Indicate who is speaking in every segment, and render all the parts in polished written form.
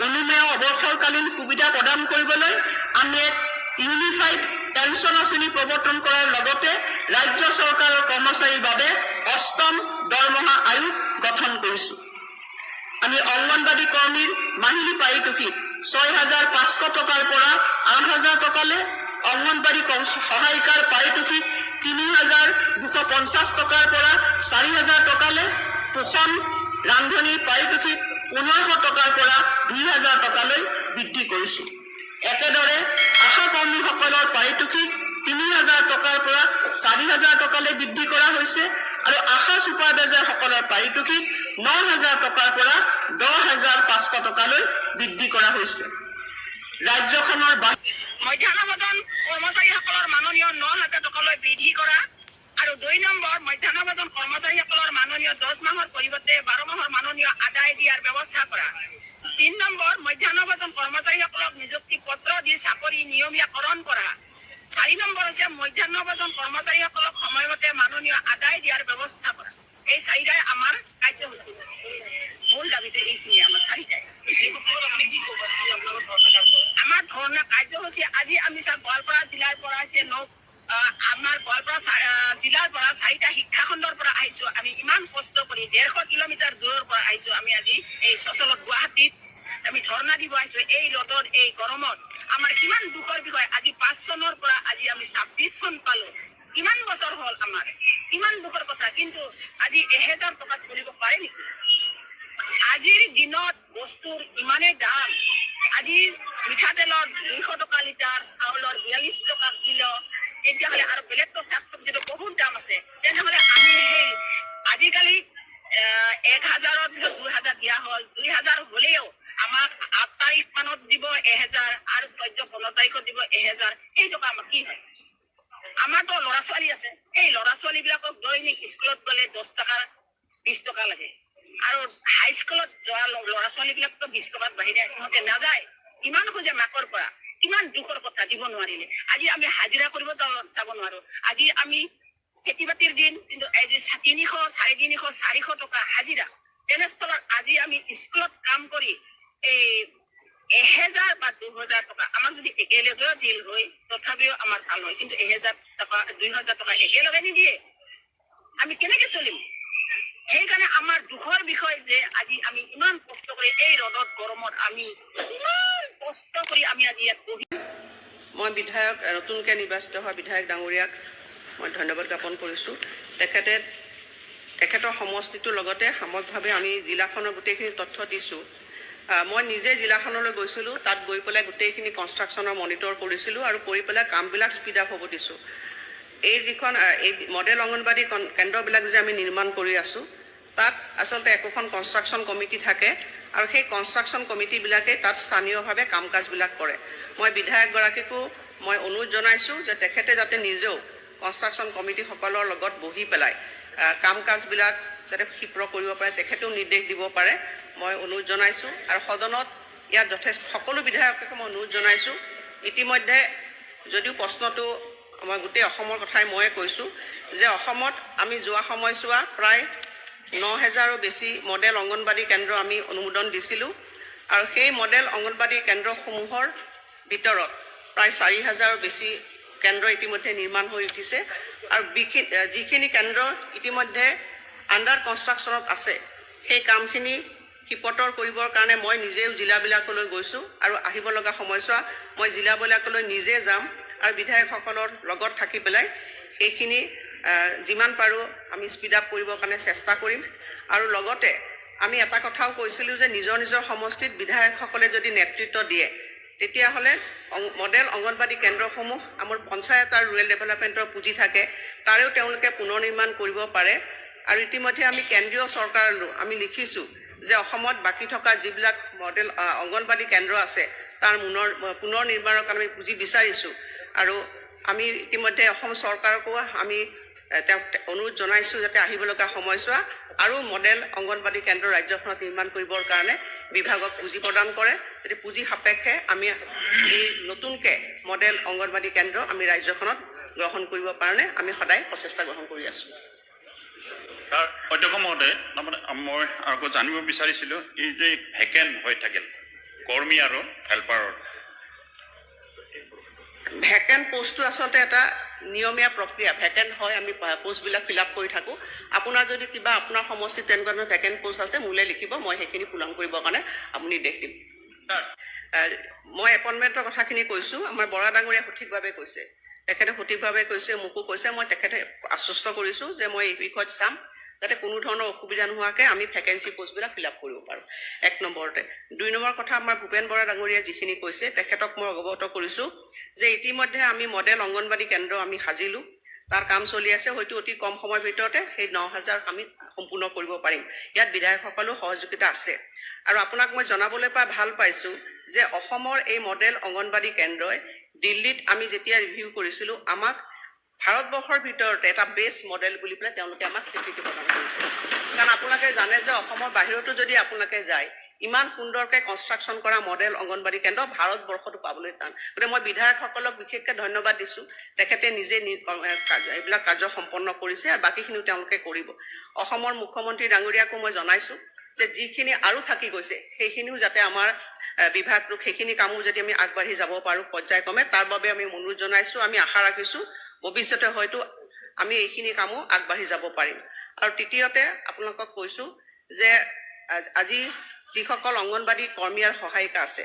Speaker 1: অনুমেয় অৱসৰকালীন সুবিধা প্ৰদান কৰিবলৈ আমি এক ইউনিফাইড পেঞ্চন আঁচনি প্ৰৱৰ্তন কৰাৰ লগতে ৰাজ্য চৰকাৰৰ কৰ্মচাৰীৰ বাবে ৮ম দৰমহা আয়োগ গঠন কৰিছোঁ। আমি অংগনবাড়ী কৰ্মীৰ মাহিলী পাৰিতোষিক ৬,৫০০ টকাৰ পৰা ৮,০০০ টকালৈ, অংগনবাড়ী সহায়িকাৰ পাৰিতোষিক ৩,২৫০ টকাৰ পৰা ৪,০০০ টকালৈ, পোষণ ৰান্ধনিৰ পাৰিতোষিক ১৫০০ টকাৰ পৰা ২,০০০ টকালৈ বৃদ্ধি কৰিছোঁ। একেদৰে আশা কৰ্মীসকলৰ পাৰিতোষিক ৩,০০০ টকাৰ পৰা ৪,০০০ টকালৈ বৃদ্ধি কৰা হৈছে আৰু আশা ছুপাৰভাইজাৰসকলৰ পাৰিতোষিক ৯,০০০ টকাৰ পৰা ১০,৫০০ টকালৈ বৃদ্ধি কৰা হৈছে। ৰাজ্যখনৰ
Speaker 2: মধ্যাহ্ন ভোজন কৰ্মচাৰীসকলৰ মাননীয় ৯,০০০ টকালৈ বৃদ্ধি কৰা আৰু ২ নম্বৰ মধ্যাহ্ন ভোজন কৰ্মচাৰীসকলৰ মাননীয় ১০ মাহৰ পৰিৱৰ্তে ১২ মাহৰ মাননীয় আদায় দিয়াৰ ব্যৱস্থা কৰা। ৩ নম্বৰ মধ্যাহ্ন ভোজন কৰ্মচাৰীসকলক নিযুক্তি পত্ৰ দি চাকৰি নিয়মীয়াকৰণ কৰা। ৪ নম্বৰ হৈছে মধ্যাহ্ন ভোজন কৰ্মচাৰীসকলক সময়মতে মাননীয় আদায় দিয়াৰ ব্যৱস্থা কৰা। এই চাৰিটাই আমাৰ কাৰ্যসূচী। মূল দাবীটো এইখিনিয়ে আমাৰ চাৰিটাই। আমাৰ ধৰ্ণা কাৰ্যসূচী আজি আমি গোৱালপাৰা জিলাৰ পৰা আমাৰ গোৱালপাৰা জিলাৰ পৰা 4টা শিক্ষাখণ্ডৰ পৰা আহিছো। আমি ইমান কষ্ট কৰি 150 কিলোমিটাৰ দূৰৰ পৰা আহিছো। আমি আজি এই সচলত গুৱাহাটীত আমি ধৰ্ণা দিব আহিছো। এই ৰ'দত এই গৰমত আমাৰ কিমান দুখৰ বিষয়। আজি 5 চনৰ পৰা আজি আমি 26 চন পালো। কিমান বছৰ হ'ল আমাৰ, কিমান দুখৰ কথা। কিন্তু আজি 1000 টকাত চলিব পাৰে নেকি? আজিৰ দিনত বস্তুৰ ইমানেই দাম। আজি মিঠাতেলৰ 200 টকা লিটাৰ, চাউলৰ 42 টকা কিলো, তেতিয়াহ'লে আৰু বেলেগতো শাক চব্জিটো বহুত দাম আছে। তেনেহ'লে আমি সেই আজিকালি 1000ৰ পিছত 2000 দিয়া হ'ল। 2000 হ'লেও আমাক 8 তাৰিখ মানত দিব 1000 আৰু 14-15 তাৰিখত দিব 1000। এই টকা আমাৰ কি হয়? আমাৰতো ল'ৰা ছোৱালী আছে। এই ল'ৰা ছোৱালীবিলাকক দৈনিক স্কুলত গ'লে 10 টকা 20 টকা লাগে আৰু হাইস্কুলত যোৱা ল'ৰা ছোৱালীবিলাকতো 20 টকাত বাহিৰে সিহঁতে নাযায়। ইমান খোজে মাকৰ পৰা, কিমান দুখৰ কথা দিব নোৱাৰিলে। আজি আমি হাজিৰা কৰিব যাব নোৱাৰো। আজি আমি খেতি বাতিৰ দিন, কিন্তু আজি 300, 350, 400 টকা হাজিৰা। তেনেস্থলত আজি আমি স্কুলত কাম কৰি এই 1000 বা 2000 টকা আমাক যদি একেলগে দিল হয় তথাপিও আমাৰ ভাল হয়। কিন্তু 1000 টকা 2000 টকা একেলগে নিদিয়ে। আমি কেনেকে চলিম? সেইকাৰণে আমাৰ দুখৰ বিষয় যে আজি আমি ইমান কষ্ট কৰি এই ৰ'দত গৰমত আমি ইমান কষ্ট কৰি আমি আজি ইয়াত বহি।
Speaker 3: মই বিধায়ক নতুনকৈ নিৰ্বাচিত হোৱা বিধায়ক ডাঙৰীয়াক মই ধন্যবাদ জ্ঞাপন কৰিছোঁ। তেখেতৰ সমষ্টিটোৰ লগতে সামগ্ৰিকভাৱে আমি জিলাখনৰ গোটেইখিনি তথ্য দিছোঁ। মই নিজে জিলাখনলৈ গৈছিলোঁ। তাত গৈ পেলাই গোটেইখিনি কনষ্ট্ৰাকশ্যনৰ মনিটৰ কৰিছিলোঁ আৰু কৰি পেলাই কামবিলাক স্পীড আপ হ'ব দিছোঁ। এই যিখন এই মডেল অংগনবাড়ী কেন্দ্ৰবিলাক যে আমি নিৰ্মাণ কৰি আছোঁ, তাত আচলতে একোখন কনষ্ট্ৰাকশ্যন কমিটি থাকে আৰু সেই কনষ্ট্ৰাকশ্যন কমিটিবিলাকে তাত স্থানীয়ভাৱে কাম কাজবিলাক কৰে। মই বিধায়কগৰাকীকো মই অনুৰোধ জনাইছোঁ যে তেখেতে যাতে নিজেও কনষ্ট্ৰাকশ্যন কমিটিসকলৰ লগত বহি পেলাই কাম কাজবিলাক যাতে ক্ষীপ্ৰ কৰিব পাৰে, তেখেতেও নিৰ্দেশ দিব পাৰে, মই অনুৰোধ জনাইছোঁ। আৰু সদনত ইয়াত যথেষ্ট সকলো বিধায়ককে মই অনুৰোধ জনাইছোঁ। ইতিমধ্যে যদিও প্ৰশ্নটো মই গোটেই অসমৰ কথাই ময়ে কৈছোঁ যে অসমত আমি যোৱা সময়ছোৱা প্ৰায় 9000ৰো বেছি মডেল অংগনবাড়ী কেন্দ্ৰ আমি অনুমোদন দিছিলোঁ আৰু সেই মডেল অংগনবাড়ী কেন্দ্ৰসমূহৰ ভিতৰত প্ৰায় 4000ৰো বেছি কেন্দ্ৰ ইতিমধ্যে নিৰ্মাণ হৈ উঠিছে আৰু যিখিনি কেন্দ্ৰ ইতিমধ্যে আণ্ডাৰ কনষ্ট্ৰাকশ্যনত আছে সেই কামখিনি ক্ষীপ্ৰতৰ কৰিবৰ কাৰণে মই নিজেও জিলাবিলাকলৈ গৈছোঁ আৰু আহিব লগা সময়ছোৱা মই জিলাবিলাকলৈ নিজে যাম আৰু বিধায়কসকলৰ লগত থাকি পেলাই সেইখিনি যিমান পাৰোঁ আমি স্পীড আপ কৰিবৰ কাৰণে চেষ্টা কৰিম। আৰু লগতে আমি এটা কথাও কৈছিলোঁ যে নিজৰ নিজৰ সমষ্টিত বিধায়কসকলে যদি নেতৃত্ব দিয়ে তেতিয়াহ'লে মডেল অংগনবাড়ী কেন্দ্ৰসমূহ আমাৰ পঞ্চায়ত আৰু ৰুৰেল ডেভেলপমেণ্টৰ পুঁজি থাকে, তাৰেও তেওঁলোকে পুনৰ নিৰ্মাণ কৰিব পাৰে। আৰু ইতিমধ্যে আমি কেন্দ্ৰীয় চৰকাৰলৈ আমি লিখিছোঁ যে অসমত বাকী থকা যিবিলাক মডেল অংগনবাড়ী কেন্দ্ৰ আছে তাৰ পুনৰ নিৰ্মাণৰ কাৰণে আমি পুঁজি বিচাৰিছোঁ। আৰু আমি ইতিমধ্যে অসম চৰকাৰকো আমি তেওঁক অনুৰোধ জনাইছোঁ যাতে আহিব লগা সময়ছোৱা আৰু মডেল অংগনবাড়ী কেন্দ্ৰ ৰাজ্যখনত নিৰ্মাণ কৰিবৰ কাৰণে বিভাগক পুঁজি প্ৰদান কৰে। যদি পুঁজি সাপেক্ষে আমি এই নতুনকৈ মডেল অংগনবাড়ী কেন্দ্ৰ আমি ৰাজ্যখনত গ্ৰহণ কৰিবৰ কাৰণে আমি সদায় প্ৰচেষ্টা গ্ৰহণ কৰি আছোঁ।
Speaker 4: অধ্যক্ষ মহোদয়, তাৰমানে মই আকৌ জানিব বিচাৰিছিলোঁ এই যে ভেকেণ্ট হৈ থাকিল কৰ্মী আৰু হেল্পাৰৰ
Speaker 3: ভেকেণ্ট পোষ্টটো আচলতে এটা নিয়মীয়া প্ৰক্ৰিয়া। ভেকেণ্ট হয়, আমি পোষ্টবিলাক ফিল আপ কৰি থাকোঁ। আপোনাৰ যদি কিবা আপোনাৰ সমষ্টিত তেনেকুৱা ধৰণৰ ভেকেণ্ট পোষ্ট আছে মোলৈ লিখিব, মই সেইখিনি পূৰণ কৰিবৰ কাৰণে আপুনি নিৰ্দেশ দিম। মই এপইণ্টমেণ্টৰ কথাখিনি কৈছোঁ, আমাৰ বৰা ডাঙৰীয়াই সঠিকভাৱে কৈছে, তেখেতে সঠিকভাৱে কৈছে, মোকো কৈছে, মই তেখেতে আশ্বস্ত কৰিছোঁ যে মই এই বিষয়ত চাম যাতে কোনো ধৰণৰ অসুবিধা নোহোৱাকৈ আমি ভেকেঞ্চি পোষ্টবিলাক ফিল আপ কৰিব পাৰোঁ। 1 নম্বৰতে। 2 নম্বৰ কথা, আমাৰ ভূপেন বৰা ডাঙৰীয়াই যিখিনি কৈছে তেখেতক মই অৱগত কৰিছোঁ যে ইতিমধ্যে আমি মডেল অংগনবাড়ী কেন্দ্ৰ আমি সাজিলোঁ, তাৰ কাম চলি আছে। হয়তো অতি কম সময়ৰ ভিতৰতে সেই 9,000 আমি সম্পূৰ্ণ কৰিব পাৰিম। ইয়াত বিধায়কসকলেও সহযোগিতা আছে। আৰু আপোনাক মই জনাবলৈ পাই ভাল পাইছোঁ যে অসমৰ এই মডেল অংগনবাড়ী কেন্দ্ৰই দিল্লীত আমি যেতিয়া ৰিভিউ কৰিছিলোঁ আমাক ভাৰতবৰ্ষৰ ভিতৰতে এটা বেষ্ট মডেল বুলি পেলাই তেওঁলোকে আমাক স্বীকৃতি প্ৰদান কৰিছে। কাৰণ আপোনালোকে জানে যে অসমৰ বাহিৰতো যদি আপোনালোকে যায়, ইমান সুন্দৰকৈ কনষ্ট্ৰাকশ্যন কৰা মডেল অংগনবাড়ী কেন্দ্ৰ ভাৰতবৰ্ষতো পাবলৈ টান। গতিকে মই বিধায়কসকলক বিশেষকৈ ধন্যবাদ দিছোঁ। তেখেতে নিজে এইবিলাক কাৰ্য সম্পন্ন কৰিছে আৰু বাকীখিনিও তেওঁলোকে কৰিব। অসমৰ মুখ্যমন্ত্ৰী ডাঙৰীয়াকো মই জনাইছোঁ যে যিখিনি আৰু থাকি গৈছে সেইখিনিও যাতে আমাৰ বিভাগটোক সেইখিনি কামো যদি আমি আগবাঢ়ি যাব পাৰোঁ পৰ্যায়ক্ৰমে, তাৰ বাবে আমি অনুৰোধ জনাইছোঁ। আমি আশা ৰাখিছোঁ ভৱিষ্যতে হয়তো আমি এইখিনি কামো আগবাঢ়ি যাব পাৰিম। আৰু তৃতীয়তে আপোনালোকক কৈছোঁ যে আজি যিসকল অংগনবাড়ী কৰ্মী আৰু সহায়িকা আছে,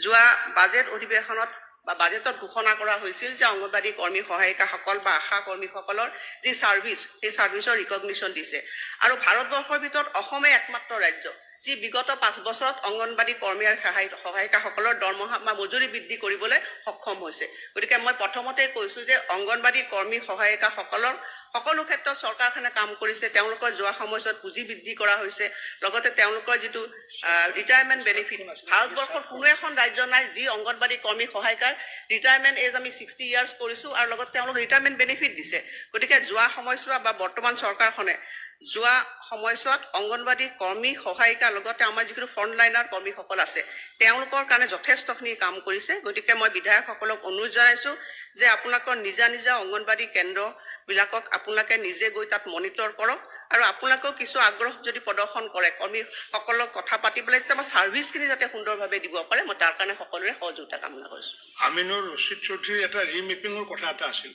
Speaker 3: যোৱা বাজেট অধিৱেশনত বা বাজেটত ঘোষণা কৰা হৈছিল যে অংগনবাড়ী কৰ্মী সহায়িকাসকল বা আশা কৰ্মীসকলৰ যি ছাৰ্ভিচ, সেই ছাৰ্ভিচৰ ৰিকগনিশ্যন দিছে। আৰু ভাৰতবৰ্ষৰ ভিতৰত অসমেই একমাত্ৰ ৰাজ্য যি বিগত 5 বছৰত অংগনবাড়ী কৰ্মী আৰু সহায়িকাসকলৰ দৰমহা বা মজুৰি বৃদ্ধি কৰিবলৈ সক্ষম হৈছে। গতিকে মই প্ৰথমতে কৈছোঁ যে অংগনবাড়ী কৰ্মী সহায়িকাসকলৰ সকলো ক্ষেত্ৰত চৰকাৰখনে কাম কৰিছে। তেওঁলোকৰ যোৱা সময়ছোৱাত পুঁজি বৃদ্ধি কৰা হৈছে। লগতে তেওঁলোকৰ যিটো ৰিটায়াৰমেণ্ট বেনিফিট, ভাৰতবৰ্ষৰ কোনো এখন ৰাজ্য নাই যি অংগনবাড়ী কৰ্মী সহায়িকাৰ ৰিটায়াৰমেণ্ট এজ আমি 60 ইয়াৰ্ছ কৰিছোঁ আৰু লগত তেওঁলোক ৰিটায়াৰমেণ্ট বেনিফিট দিছে। গতিকে যোৱা সময়ছোৱা বা বৰ্তমান চৰকাৰখনে যোৱা সময়ছোৱাত অংগনবাড়ী কৰ্মী সহায়িকাৰ লগতে আমাৰ যিখিনি ফ্ৰণ্টলাইনাৰ কৰ্মীসকল আছে তেওঁলোকৰ কাৰণে যথেষ্টখিনি কাম কৰিছে। গতিকে মই বিধায়কসকলক অনুৰোধ জনাইছোঁ যে আপোনালোকৰ নিজা নিজা অংগনবাড়ী কেন্দ্ৰবিলাকক আপোনালোকে নিজে গৈ তাত মনিটৰ কৰক আৰু আপোনালোকেও কিছু আগ্ৰহ যদি প্ৰদৰ্শন কৰে কৰ্মীসকলক কথা পাতি পেলাই যাতে আমাৰ ছাৰ্ভিচখিনি যাতে সুন্দৰভাৱে দিব পাৰে, মই তাৰ কাৰণে সকলোৰে সহযোগিতা কামনা কৰিছোঁ।
Speaker 5: আমিনুৰ ৰছিদ চৌধুৰীৰ এটা ৰিমেপিঙৰ কথা এটা আছিল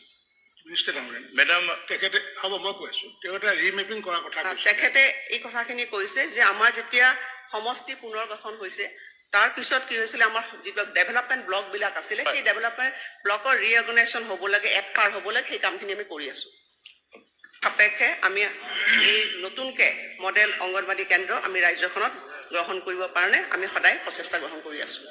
Speaker 4: মেডাম।
Speaker 5: তেখেতে হ'ব, মই কৈ আছোঁ, তেওঁ এটা ৰিমেপিং কৰাৰ কথা কৈছে।
Speaker 3: তেখেতে এই কথাখিনি কৈছে যে আমাৰ যেতিয়া সমষ্টি পুনৰ গঠন হৈছে তাৰ পিছত কি হৈছিলে, আমাৰ যিবিলাক ডেভেলপমেণ্ট ব্লকবিলাক আছিলে সেই ডেভেলপমেণ্ট ব্লকৰ ৰিঅৰ্গেনাইজেশ্যন হ'ব লাগে, এডপাৰ হ'ব লাগে, সেই কামখিনি আমি কৰি আছোঁ। সাপেক্ষে আমি এই নতুনকৈ মডেল অংগনবাড়ী কেন্দ্ৰ আমি ৰাজ্যখনত গ্ৰহণ কৰিবৰ কাৰণে আমি সদায় প্ৰচেষ্টা গ্ৰহণ কৰি আছোঁ।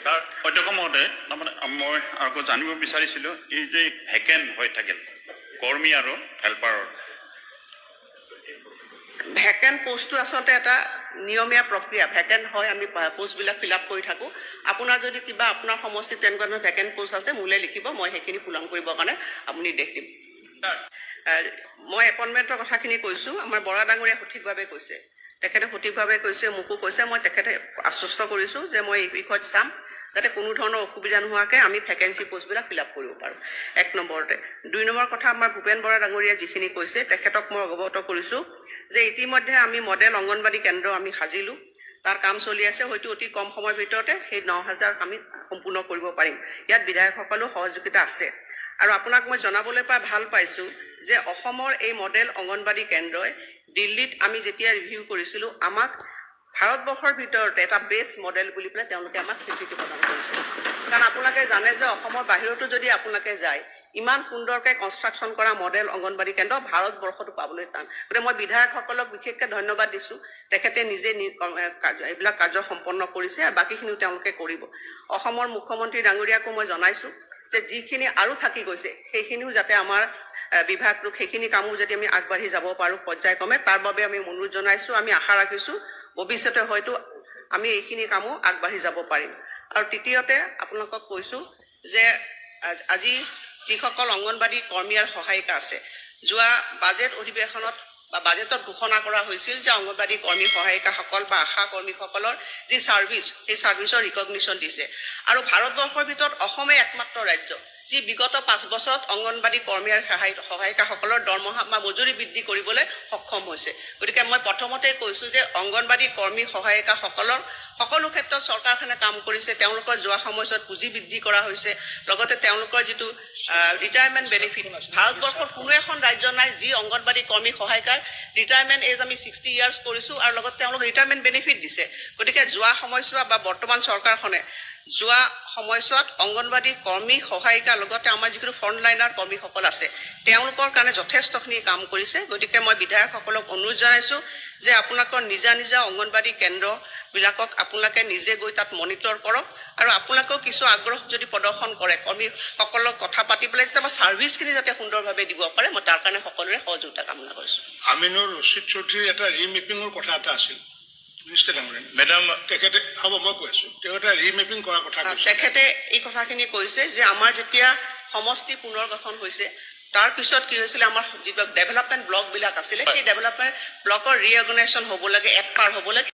Speaker 4: তাৰ অধ্যক্ষ মহোদয়, তাৰমানে মই আকৌ জানিব বিচাৰিছিলোঁ এই যে ভেকেণ্ট হৈ থাকিল কৰ্মী আৰু হেল্পাৰৰ
Speaker 3: ভেকেণ্ট পোষ্টটো আচলতে এটা নিয়মীয়া প্ৰক্ৰিয়া। ভেকেণ্ট হয়, আমি পোষ্টবিলাক ফিল আপ কৰি থাকোঁ। আপোনাৰ যদি কিবা আপোনাৰ সমষ্টিত তেনেকুৱা ধৰণৰ ভেকেণ্ট পোষ্ট আছে মোলৈ লিখিব, মই সেইখিনি পূৰণ কৰিবৰ কাৰণে আপুনি নিৰ্দেশ দিম। মই এপইণ্টমেণ্টৰ কথাখিনি কৈছোঁ, আমাৰ বৰা ডাঙৰীয়াই সঠিকভাৱে কৈছে, তেখেতে সঠিকভাৱে কৈছে, মোকো কৈছে, মই তেখেতে আশ্বস্ত কৰিছোঁ যে মই এই বিষয়ত চাম যাতে কোনো ধৰণৰ অসুবিধা নোহোৱাকৈ আমি ভেকেঞ্চি পোষ্টবিলাক ফিল আপ কৰিব পাৰোঁ। 1 নম্বৰতে। 2 নম্বৰ কথা, আমাৰ ভূপেন বৰা ডাঙৰীয়াই যিখিনি কৈছে তেখেতক মই অৱগত কৰিছোঁ যে ইতিমধ্যে আমি মডেল অংগনবাড়ী কেন্দ্ৰ আমি সাজিলোঁ, তাৰ কাম চলি আছে। হয়তো অতি কম সময়ৰ ভিতৰতে সেই 9,000 আমি সম্পূৰ্ণ কৰিব পাৰিম। ইয়াত বিধায়কসকলেও সহযোগিতা আছে। আৰু আপোনাক মই জনাবলৈ পাই ভাল পাইছোঁ যে অসমৰ এই মডেল অংগনবাড়ী কেন্দ্ৰই দিল্লীত আমি যেতিয়া ৰিভিউ কৰিছিলোঁ আমাক ভাৰতবৰ্ষৰ ভিতৰতে এটা বেষ্ট মডেল বুলি পেলাই তেওঁলোকে আমাক স্বীকৃতি প্ৰদান কৰিছে। কাৰণ আপোনালোকে জানে যে অসমৰ বাহিৰতো যদি আপোনালোকে যায়, ইমান সুন্দৰকৈ কনষ্ট্ৰাকশ্যন কৰা মডেল অংগনবাড়ী কেন্দ্ৰ ভাৰতবৰ্ষতো পাবলৈ টান। গতিকে মই বিধায়কসকলক বিশেষকৈ ধন্যবাদ দিছোঁ। তেখেতে নিজে এইবিলাক কাৰ্য সম্পন্ন কৰিছে আৰু বাকীখিনিও তেওঁলোকে কৰিব। অসমৰ মুখ্যমন্ত্ৰী ডাঙৰীয়াকো মই জনাইছোঁ যে যিখিনি আৰু থাকি গৈছে সেইখিনিও যাতে আমাৰ বিভাগটোক সেইখিনি কামো যদি আমি আগবাঢ়ি যাব পাৰোঁ পৰ্যায়ক্ৰমে, তাৰ বাবে আমি অনুৰোধ জনাইছোঁ। আমি আশা ৰাখিছোঁ ভৱিষ্যতে হয়তো আমি এইখিনি কামো আগবাঢ়ি যাব পাৰিম। আৰু তৃতীয়তে আপোনালোকক কৈছোঁ যে আজি যিসকল অংগনবাড়ী কৰ্মী আৰু সহায়িকা আছে, যোৱা বাজেট অধিৱেশনত বা বাজেটত ঘোষণা কৰা হৈছিল যে অংগনবাড়ী কৰ্মী সহায়িকাসকল বা আশা কৰ্মীসকলৰ যি ছাৰ্ভিচ, সেই ছাৰ্ভিচৰ ৰিকগনিশ্যন দিছে। আৰু ভাৰতবৰ্ষৰ ভিতৰত অসমেই একমাত্ৰ ৰাজ্য যি বিগত 5 বছৰত অংগনবাড়ী কৰ্মী আৰু সহায়িকাসকলৰ দৰমহা বা মজুৰি বৃদ্ধি কৰিবলৈ সক্ষম হৈছে। গতিকে মই প্ৰথমতে কৈছোঁ যে অংগনবাড়ী কৰ্মী সহায়িকাসকলৰ সকলো ক্ষেত্ৰত চৰকাৰখনে কাম কৰিছে। তেওঁলোকৰ যোৱা সময়ছোৱাত পুঁজি বৃদ্ধি কৰা হৈছে। লগতে তেওঁলোকৰ যিটো ৰিটায়াৰমেণ্ট বেনিফিট, ভাৰতবৰ্ষৰ কোনো এখন ৰাজ্য নাই যি অংগনবাড়ী কৰ্মী সহায়িকাৰ ৰিটায়াৰমেণ্ট এজ আমি 60 ইয়াৰ্ছ কৰিছোঁ আৰু লগত তেওঁলোক ৰিটায়াৰমেণ্ট বেনিফিট দিছে। গতিকে যোৱা সময়ছোৱা বা বৰ্তমান চৰকাৰখনে যোৱা সময়ছোৱাত অংগনবাড়ী কৰ্মী সহায়িকাৰ লগতে আমাৰ যিখিনি ফ্ৰণ্টলাইনাৰ কৰ্মীসকল আছে তেওঁলোকৰ কাৰণে যথেষ্টখিনি কাম কৰিছে। গতিকে মই বিধায়কসকলক অনুৰোধ জনাইছোঁ যে আপোনালোকৰ নিজা নিজা অংগনবাড়ী কেন্দ্ৰবিলাকক আপোনালোকে নিজে গৈ তাত মনিটৰ কৰক আৰু আপোনালোকেও কিছু আগ্ৰহ যদি প্ৰদৰ্শন কৰে কৰ্মীসকলক কথা পাতি পেলাই যাতে আমাৰ ছাৰ্ভিচখিনি যাতে সুন্দৰভাৱে দিব পাৰে, মই তাৰ কাৰণে সকলোৰে সহযোগিতা কামনা কৰিছোঁ।
Speaker 5: আমিনুৰ ৰছিদ চৌধুৰীৰ এটা ৰিমেপিঙৰ কথা এটা আছিল।
Speaker 4: মেডাম,
Speaker 5: তেখেতে হ'ব মই কৈ আছোঁ, তেওঁ এটা ৰিমেপিং কৰাৰ কথা কৈছে।
Speaker 3: তেখেতে এই কথাখিনি কৈছে যে আমাৰ যেতিয়া সমষ্টি পুনৰ গঠন হৈছে তাৰ পিছত কি হৈছিলে, আমাৰ যিবিলাক ডেভেলপমেণ্ট ব্লকবিলাক আছিলে সেই ডেভেলপমেণ্ট ব্লকৰ ৰিঅৰ্গেনাইজেশ্যন হ'ব লাগে, এক পাৰ হ'ব লাগে।